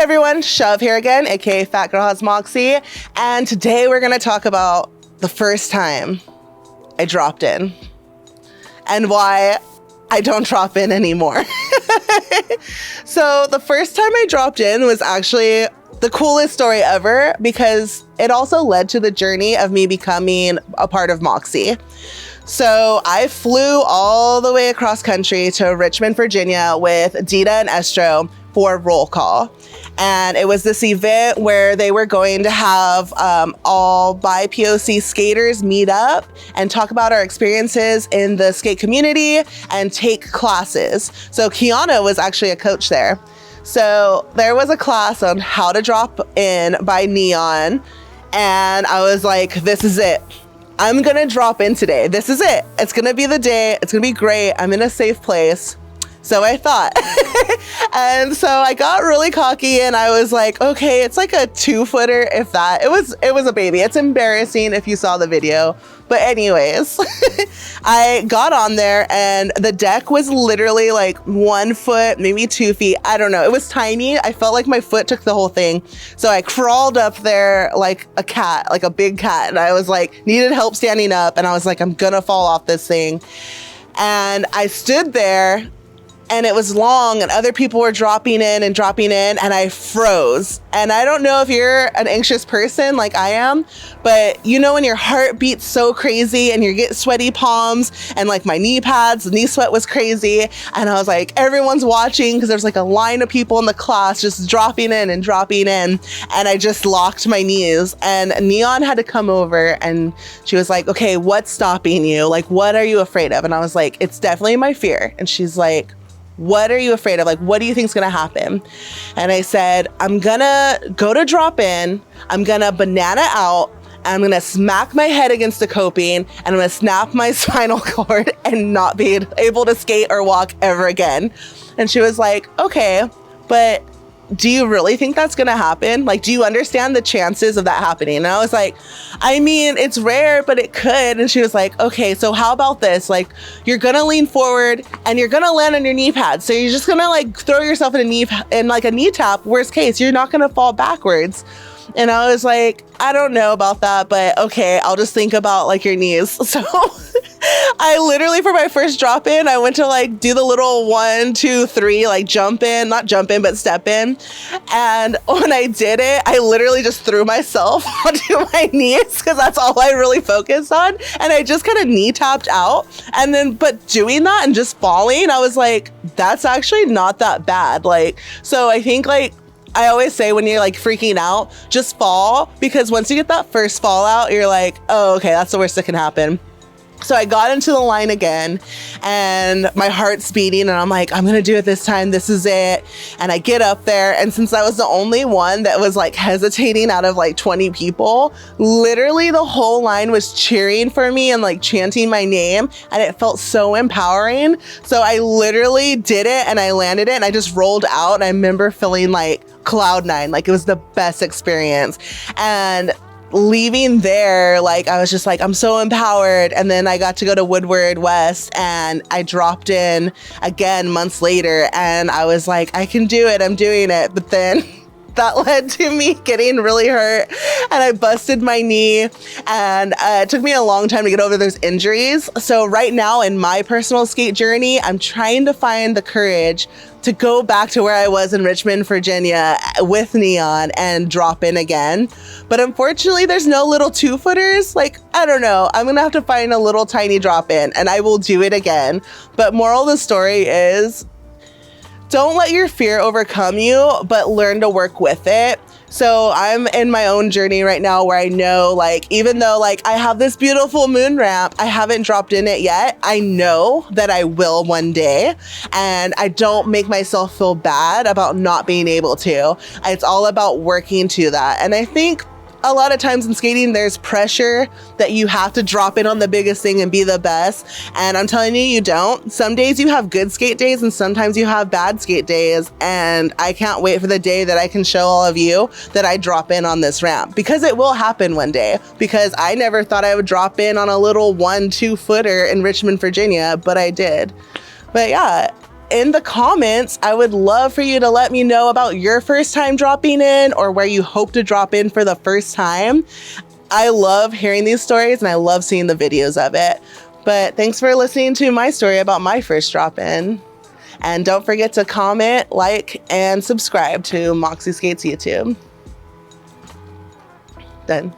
everyone, Shove here again, aka Fat Girl Has Moxie, and today we're gonna talk about the first time I dropped in and why I don't drop in anymore. So the first time I dropped in was actually the coolest story ever because it also led to the journey of me becoming a part of Moxi. So I flew all the way across country to Richmond, Virginia with Dita and Estro for roll call. And it was this event where they were going to have all BIPOC skaters meet up and talk about our experiences in the skate community and take classes. So Kiana was actually a coach there. So there was a class on how to drop in by Neon. And I was like, this is it. I'm gonna drop in today. This is it. It's gonna be the day. It's gonna be great. I'm in a safe place. So I thought. And so I got really cocky and I was like, okay, it's like a 2-footer, if that. It was a baby. It's embarrassing if you saw the video. But anyways, I got on there and the deck was literally like 1 foot, maybe 2 feet. I don't know. It was tiny. I felt like my foot took the whole thing. So I crawled up there like a cat, like a big cat. And I was like, needed help standing up. And I was like, I'm gonna fall off this thing. And I stood there and it was long and other people were dropping in and I froze. And I don't know if you're an anxious person like I am, but you know when your heart beats so crazy and you get sweaty palms and like my knee pads, the knee sweat was crazy. And I was like, everyone's watching because there's like a line of people in the class just dropping in. And I just locked my knees and Neon had to come over and she was like, okay, what's stopping you? Like, what are you afraid of? And I was like, it's definitely my fear. And she's like, what are you afraid of? Like, what do you think's gonna happen? And I said, I'm gonna go to drop in, I'm gonna banana out, and I'm gonna smack my head against the coping, and I'm gonna snap my spinal cord and not be able to skate or walk ever again. And she was like, okay, but do you really think that's gonna happen? Like, do you understand the chances of that happening? And I was like, I mean, it's rare, but it could. And she was like, okay, so how about this? Like, you're gonna lean forward and you're gonna land on your knee pad. So you're just gonna like throw yourself in a knee tap. Worst case, you're not gonna fall backwards. And I was like, I don't know about that, but okay, I'll just think about like your knees. So I literally, for my first drop in, I went to like do the little 1, 2, 3, like jump in, not jump in, but step in. And when I did it, I literally just threw myself onto my knees because that's all I really focused on. And I just kind of knee tapped out. And then, but doing that and just falling, I was like, that's actually not that bad. Like, so I think like, I always say when you're like freaking out, just fall, because once you get that first fall out, you're like, oh, okay, that's the worst that can happen. So I got into the line again and my heart's beating and I'm like, I'm gonna do it this time. This is it. And I get up there. And since I was the only one that was like hesitating out of like 20 people, literally the whole line was cheering for me and like chanting my name. And it felt so empowering. So I literally did it and I landed it and I just rolled out. And I remember feeling like cloud nine, like it was the best experience. And leaving there, like I was just like, I'm so empowered. And then I got to go to Woodward West and I dropped in again months later and I was like, I can do it, I'm doing it. But then that led to me getting really hurt and I busted my knee and it took me a long time to get over those injuries. So right now in my personal skate journey, I'm trying to find the courage to go back to where I was in Richmond, Virginia with Neon and drop in again. But unfortunately, there's no little 2-footers. Like, I don't know, I'm gonna have to find a little tiny drop in and I will do it again. But moral of the story is, don't let your fear overcome you, but learn to work with it. So I'm in my own journey right now where I know, like, even though like I have this beautiful moon ramp, I haven't dropped in it yet. I know that I will one day, and I don't make myself feel bad about not being able to. It's all about working to that. And I think a lot of times in skating, there's pressure that you have to drop in on the biggest thing and be the best. And I'm telling you, you don't. Some days you have good skate days and sometimes you have bad skate days. And I can't wait for the day that I can show all of you that I drop in on this ramp, because it will happen one day, because I never thought I would drop in on a little 1-2 footer in Richmond, Virginia, but I did. But yeah, in the comments, I would love for you to let me know about your first time dropping in or where you hope to drop in for the first time. I love hearing these stories and I love seeing the videos of it. But thanks for listening to my story about my first drop in. And don't forget to comment, like, and subscribe to Moxi Skates YouTube. Done.